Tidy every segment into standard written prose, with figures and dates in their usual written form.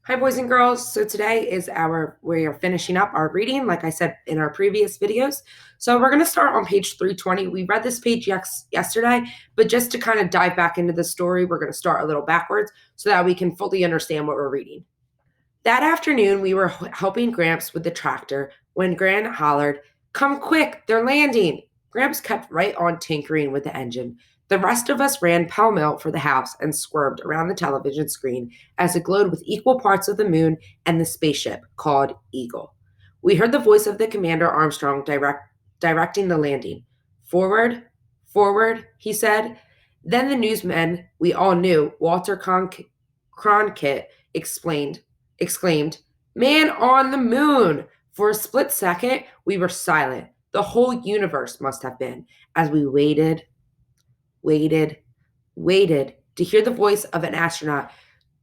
Hi, boys and girls. So today we are finishing up our reading, like I said in our previous videos. So we're going to start on page 320. We read this page yesterday, but just to kind of dive back into the story, we're going to start a little backwards so that we can fully understand what we're reading. That afternoon, we were helping Gramps with the tractor when Gran hollered, "Come quick, they're landing." Gramps kept right on tinkering with the engine. The rest of us ran pell-mell for the house and squirmed around the television screen as it glowed with equal parts of the moon and the spaceship called Eagle. We heard the voice of the Commander Armstrong directing the landing. "Forward, forward," he said. Then the newsman we all knew, Walter Cronkite, exclaimed, "Man on the moon!" For a split second, we were silent. The whole universe must have been, as we waited to hear the voice of an astronaut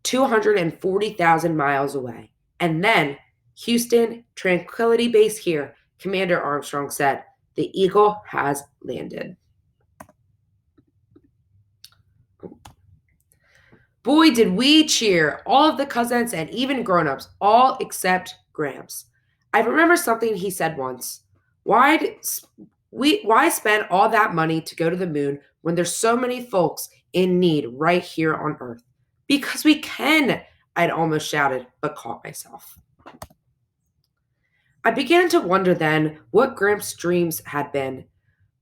240,000 miles away. And then, "Houston, Tranquility Base here," Commander Armstrong said. "The Eagle has landed." Boy, did we cheer! All of the cousins and even grown-ups, all except Gramps. I remember something he said once. Why spend all that money to go to the moon when there's so many folks in need right here on Earth? Because we can, I'd almost shouted, but caught myself. I began to wonder then what Gramps' dreams had been.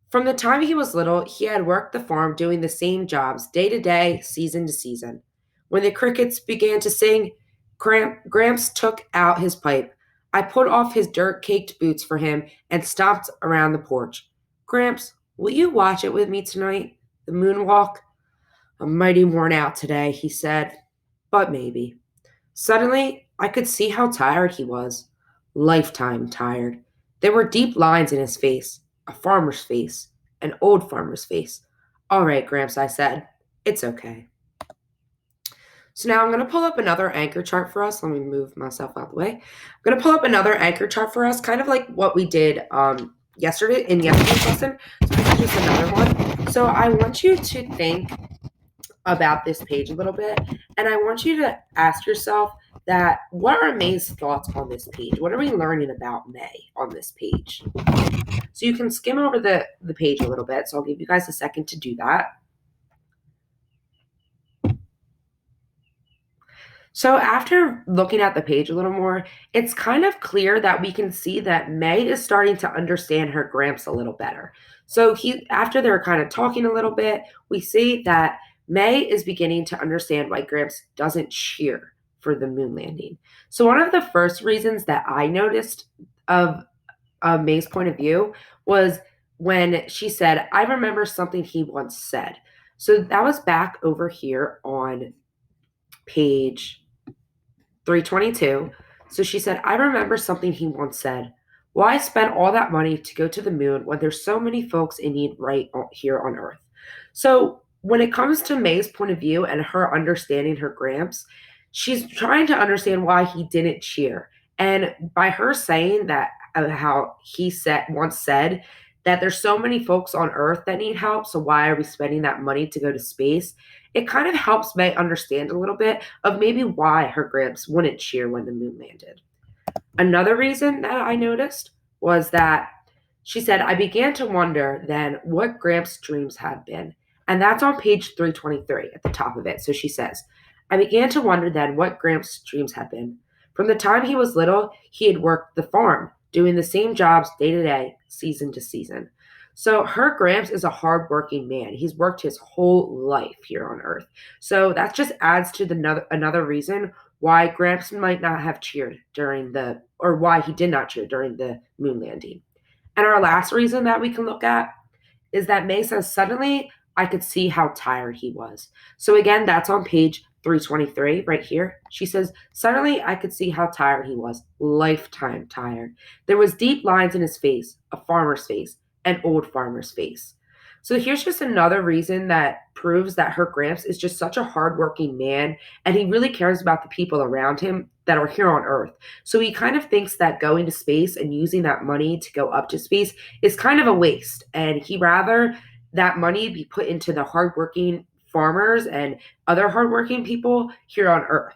From the time he was little, he had worked the farm doing the same jobs day to day, season to season. When the crickets began to sing, Gramps took out his pipe. I put off his dirt-caked boots for him and stomped around the porch. "Gramps, will you watch it with me tonight? The moonwalk?" "I'm mighty worn out today," he said, "but maybe." Suddenly, I could see how tired he was. Lifetime tired. There were deep lines in his face, a farmer's face, an old farmer's face. "All right, Gramps," I said. "It's okay." So now I'm going to pull up another anchor chart for us. Let me move myself out of the way. I'm going to pull up another anchor chart for us, kind of like what we did yesterday's lesson. So this is just another one. So I want you to think about this page a little bit, and I want you to ask yourself that what are May's thoughts on this page? What are we learning about May on this page? So you can skim over the page a little bit. So I'll give you guys a second to do that. So after looking at the page a little more, it's kind of clear that we can see that May is starting to understand her Gramps a little better. So after they're kind of talking a little bit, we see that May is beginning to understand why Gramps doesn't cheer for the moon landing. So one of the first reasons that I noticed of May's point of view was when she said, "I remember something he once said." So that was back over here on page 322. So she said, "I remember something he once said. Why spend all that money to go to the moon when there's so many folks in need right here on Earth?" So when it comes to May's point of view and her understanding her Gramps, she's trying to understand why he didn't cheer. And by her saying that, how he once said that there's so many folks on Earth that need help, so why are we spending that money to go to space? It kind of helps May understand a little bit of maybe why her Gramps wouldn't cheer when the moon landed. Another reason that I noticed was that she said, "I began to wonder then what Gramps' dreams had been." And that's on page 323 at the top of it. So she says, "I began to wonder then what Gramps' dreams had been. From the time he was little, he had worked the farm, doing the same jobs day to day, season to season." So her Gramps is a hardworking man. He's worked his whole life here on Earth. So that just adds to another reason why Gramps might not have cheered or why he did not cheer during the moon landing. And our last reason that we can look at is that May says, "Suddenly I could see how tired he was." So again, that's on page 323 right here. She says, "Suddenly I could see how tired he was, lifetime tired. There was deep lines in his face, a farmer's face, an old farmer's face." So here's just another reason that proves that her Gramps is just such a hardworking man, and he really cares about the people around him that are here on Earth. So he kind of thinks that going to space and using that money to go up to space is kind of a waste, and he rather that money be put into the hardworking farmers and other hardworking people here on Earth.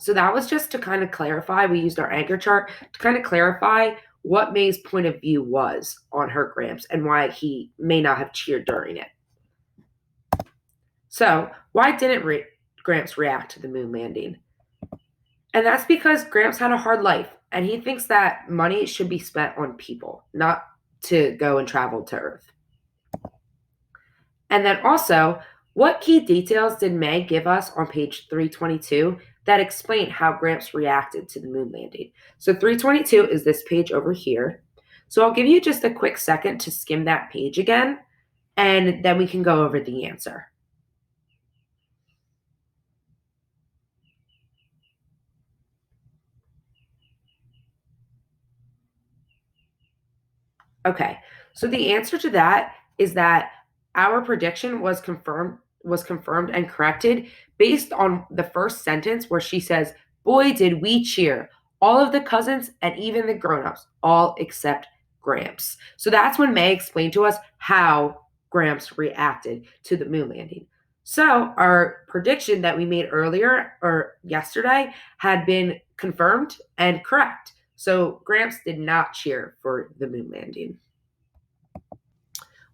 So that was just to kind of clarify. We used our anchor chart to kind of clarify what May's point of view was on her Gramps and why he may not have cheered during it. So, why didn't Gramps react to the moon landing? And that's because Gramps had a hard life, and he thinks that money should be spent on people, not to go and travel to Earth. And then also, what key details did May give us on page 322 that explain how Gramps reacted to the moon landing? So 322 is this page over here. So I'll give you just a quick second to skim that page again, and then we can go over the answer. Okay, so the answer to that is that our prediction was confirmed and corrected based on the first sentence where she says, "Boy, did we cheer! All of the cousins and even the grown-ups, all except Gramps." So that's when May explained to us how Gramps reacted to the moon landing. So our prediction that we made earlier or yesterday had been confirmed and correct. So Gramps did not cheer for the moon landing.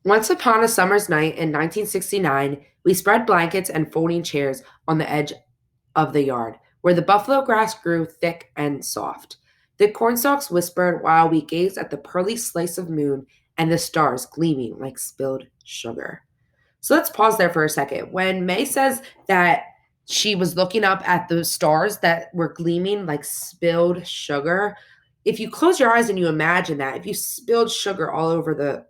Once upon a summer's night in 1969, we spread blankets and folding chairs on the edge of the yard, where the buffalo grass grew thick and soft. The cornstalks whispered while we gazed at the pearly slice of moon and the stars gleaming like spilled sugar. So let's pause there for a second. When May says that she was looking up at the stars that were gleaming like spilled sugar, if you close your eyes and you imagine that, if you spilled sugar all over the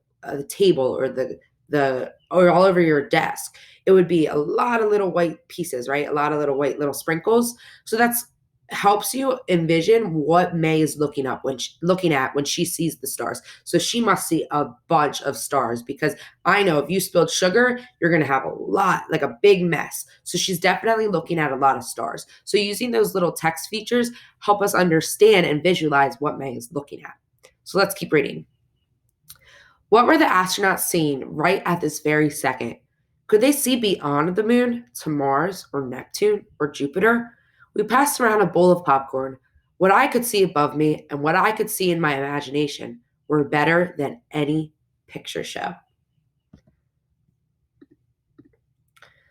table or the or all over your desk, it would be a lot of little white pieces, right? A lot of little white little sprinkles. So that's helps you envision what May is looking at when she sees the stars. So she must see a bunch of stars because I know if you spilled sugar, you're going to have a lot, like a big mess. So she's definitely looking at a lot of stars. So using those little text features help us understand and visualize what May is looking at. So let's keep reading. What were the astronauts seeing right at this very second? Could they see beyond the moon to Mars or Neptune or Jupiter? We passed around a bowl of popcorn. What I could see above me and what I could see in my imagination were better than any picture show.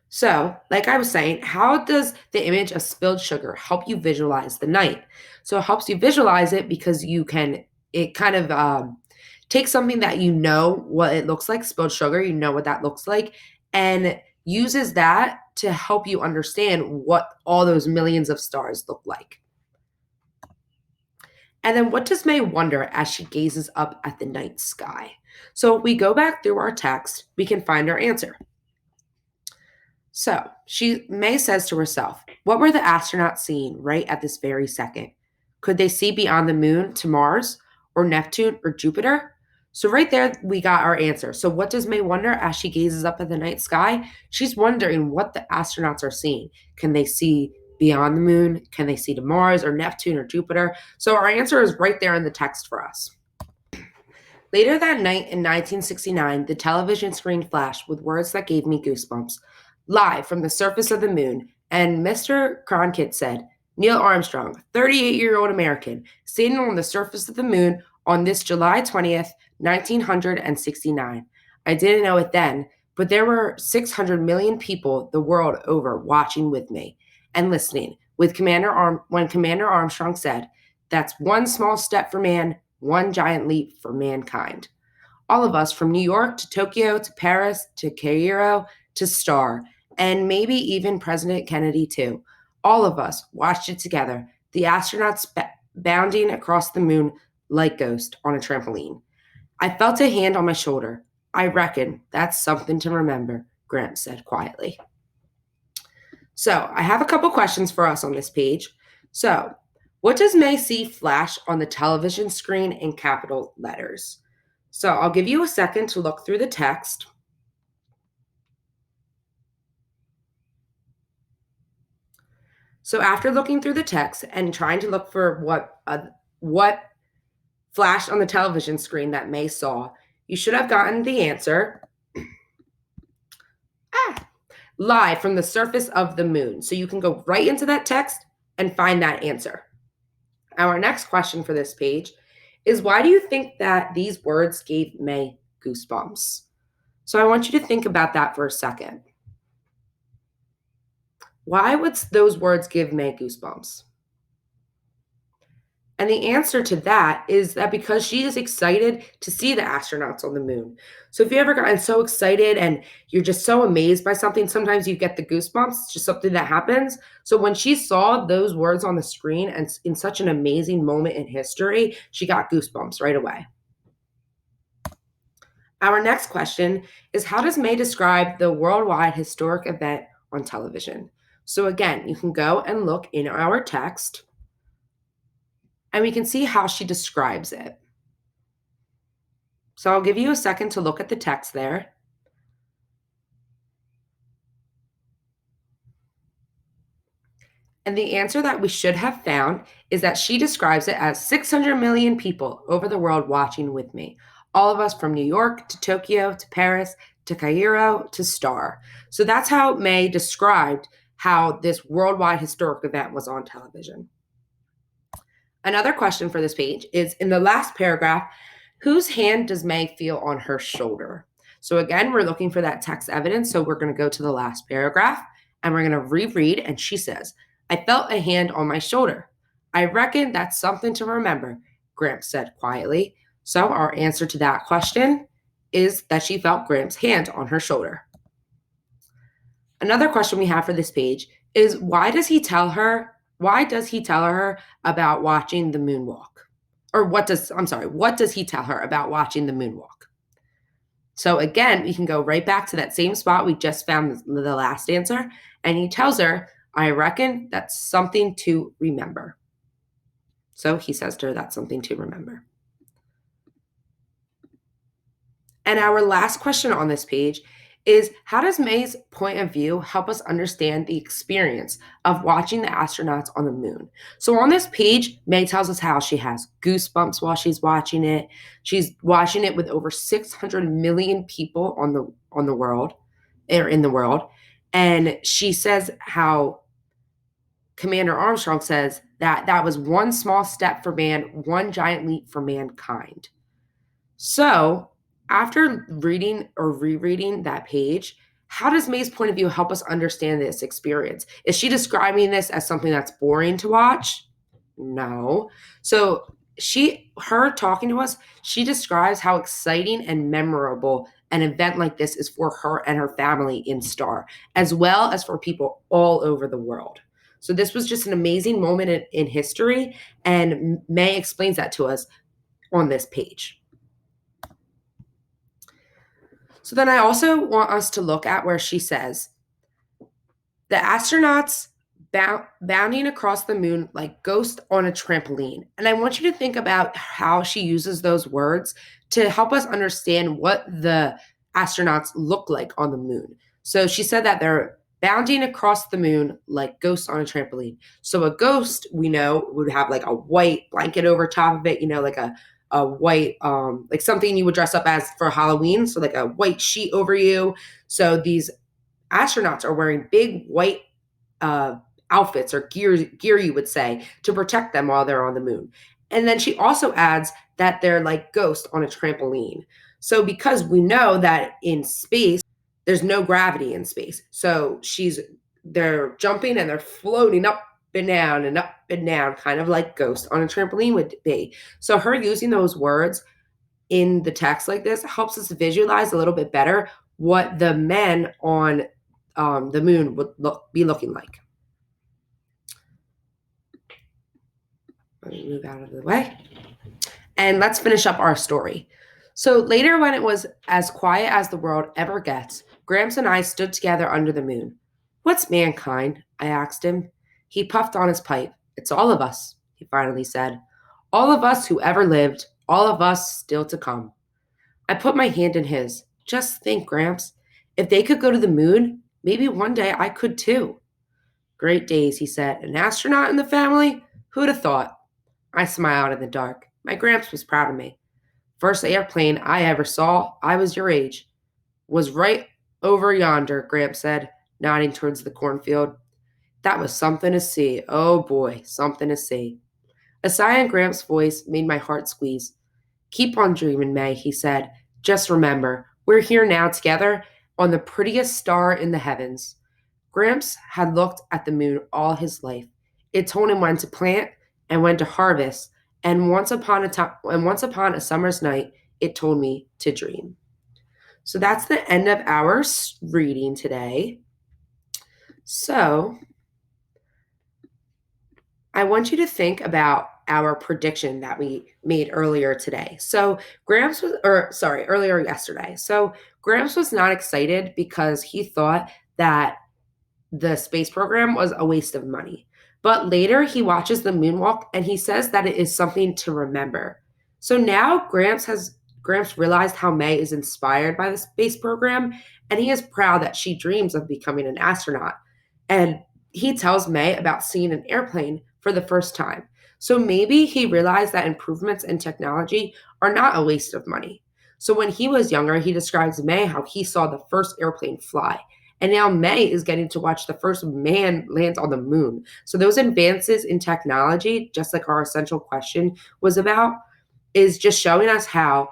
So, like I was saying, how does the image of spilled sugar help you visualize the night? So, it helps you visualize it because it kind of takes something that you know what it looks like, spilled sugar, you know what that looks like, and uses that to help you understand what all those millions of stars look like. And then what does May wonder as she gazes up at the night sky? So if we go back through our text, we can find our answer. So May says to herself, what were the astronauts seeing right at this very second? Could they see beyond the moon to Mars or Neptune or Jupiter? So right there, we got our answer. So what does May wonder as she gazes up at the night sky? She's wondering what the astronauts are seeing. Can they see beyond the moon? Can they see to Mars or Neptune or Jupiter? So our answer is right there in the text for us. Later that night in 1969, the television screen flashed with words that gave me goosebumps. Live from the surface of the moon, and Mr. Cronkite said, Neil Armstrong, 38-year-old American, standing on the surface of the moon on this July 20th, 1969. I didn't know it then, but there were 600 million people the world over watching with me and listening when Commander Armstrong said, that's one small step for man, one giant leap for mankind. All of us from New York to Tokyo to Paris to Cairo to Star, and maybe even President Kennedy too. All of us watched it together, the astronauts bounding across the moon like ghosts on a trampoline. I felt a hand on my shoulder. I reckon that's something to remember, Gramps said quietly. So I have a couple questions for us on this page. So what does May see flash on the television screen in capital letters? So I'll give you a second to look through the text. So after looking through the text and trying to look for what flashed on the television screen that May saw, you should have gotten the answer. Live from the surface of the moon. So you can go right into that text and find that answer. Our next question for this page is, why do you think that these words gave May goosebumps? So I want you to think about that for a second. Why would those words give May goosebumps? And the answer to that is that because she is excited to see the astronauts on the moon. So if you ever gotten so excited and you're just so amazed by something, sometimes you get the goosebumps. It's just something that happens. So when she saw those words on the screen and in such an amazing moment in history, she got goosebumps right away. Our next question is, how does May describe the worldwide historic event on television? So again, you can go and look in our text and we can see how she describes it. So I'll give you a second to look at the text there. And the answer that we should have found is that she describes it as 600 million people over the world watching with me. All of us from New York to Tokyo to Paris to Cairo to Star. So that's how May described how this worldwide historic event was on television. Another question for this page is, in the last paragraph, whose hand does May feel on her shoulder? So again, we're looking for that text evidence. So we're going to go to the last paragraph and we're going to reread. And she says, I felt a hand on my shoulder. I reckon that's something to remember, Gramps said quietly. So our answer to that question is that she felt Gramps' hand on her shoulder. Another question we have for this page is, why does he tell her about watching the moonwalk? Or what does he tell her about watching the moonwalk? So again, we can go right back to that same spot we just found the last answer. And he tells her, I reckon that's something to remember. So he says to her, that's something to remember. And our last question on this page is, how does May's point of view help us understand the experience of watching the astronauts on the moon? So on this page, May tells us how she has goosebumps while she's watching it. She's watching it with over 600 million people in the world. And she says how Commander Armstrong says that was one small step for man, one giant leap for mankind. So after reading or rereading that page, how does May's point of view help us understand this experience? Is she describing this as something that's boring to watch? No. So her talking to us, she describes how exciting and memorable an event like this is for her and her family in Star, as well as for people all over the world. So this was just an amazing moment in history, and May explains that to us on this page. So then I also want us to look at where she says, the astronauts bounding across the moon like ghosts on a trampoline. And I want you to think about how she uses those words to help us understand what the astronauts look like on the moon. So she said that they're bounding across the moon like ghosts on a trampoline. So a ghost, we know, would have like a white blanket over top of it, like a white, like something you would dress up as for Halloween. So like a white sheet over you. So these astronauts are wearing big white outfits or gear, you would say, to protect them while they're on the moon. And then she also adds that they're like ghosts on a trampoline. So because we know that in space, there's no gravity in space. So they're jumping and they're floating up and down, kind of like ghosts on a trampoline would be. So her using those words in the text like this helps us visualize a little bit better what the men on the moon would be looking like. Let me move out of the way. And let's finish up our story. So later, when it was as quiet as the world ever gets, Gramps and I stood together under the moon. What's mankind? I asked him. He puffed on his pipe. It's all of us, he finally said. All of us who ever lived, all of us still to come. I put my hand in his. Just think, Gramps. If they could go to the moon, maybe one day I could too. Great days, he said. An astronaut in the family? Who'd have thought? I smiled in the dark. My Gramps was proud of me. First airplane I ever saw, I was your age, was right over yonder, Gramps said, nodding towards the cornfield. That was something to see. Oh boy, something to see. A sigh in Gramps' voice made my heart squeeze. Keep on dreaming, May, he said. Just remember, we're here now together on the prettiest star in the heavens. Gramps had looked at the moon all his life. It told him when to plant and when to harvest, and once upon a summer's night, it told me to dream. So that's the end of our reading today. So I want you to think about our prediction that we made earlier today. So earlier yesterday. So Gramps was not excited because he thought that the space program was a waste of money. But later he watches the moonwalk and he says that it is something to remember. So now Gramps realized how May is inspired by the space program, and he is proud that she dreams of becoming an astronaut. And he tells May about seeing an airplane for the first time. So maybe he realized that improvements in technology are not a waste of money. So when he was younger, he describes May how he saw the first airplane fly. And now May is getting to watch the first man land on the moon. So those advances in technology, just like our essential question was about, is just showing us how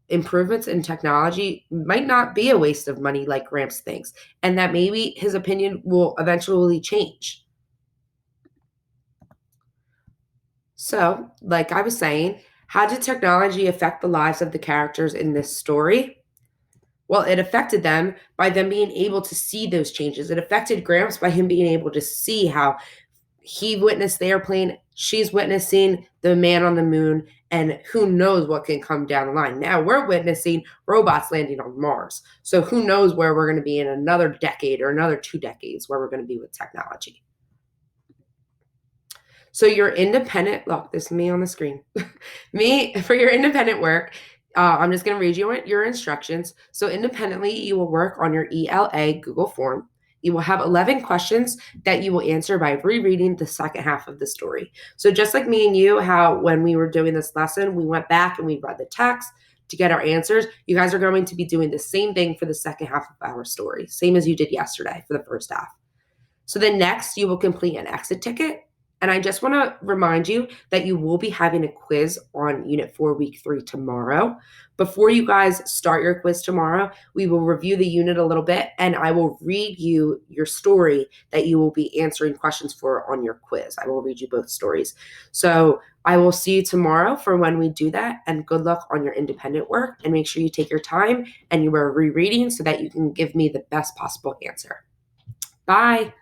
improvements in technology might not be a waste of money like Gramps thinks, and that maybe his opinion will eventually change. So, like I was saying, how did technology affect the lives of the characters in this story? Well, it affected them by them being able to see those changes. It affected Gramps by him being able to see how he witnessed the airplane, she's witnessing the man on the moon, and who knows what can come down the line. Now we're witnessing robots landing on Mars. So who knows where we're going to be in another decade or another 2 decades where we're going to be with technology. So your independent, look, this is me on the screen. For your independent work, I'm just going to read you your instructions. So independently, you will work on your ELA Google form. You will have 11 questions that you will answer by rereading the second half of the story. So just like me and you, how when we were doing this lesson, we went back and we read the text to get our answers. You guys are going to be doing the same thing for the second half of our story, same as you did yesterday for the first half. So then next, you will complete an exit ticket. And I just want to remind you that you will be having a quiz on Unit 4, Week 3 tomorrow. Before you guys start your quiz tomorrow, we will review the unit a little bit, and I will read you your story that you will be answering questions for on your quiz. I will read you both stories. So I will see you tomorrow for when we do that, and good luck on your independent work, and make sure you take your time and you are rereading so that you can give me the best possible answer. Bye.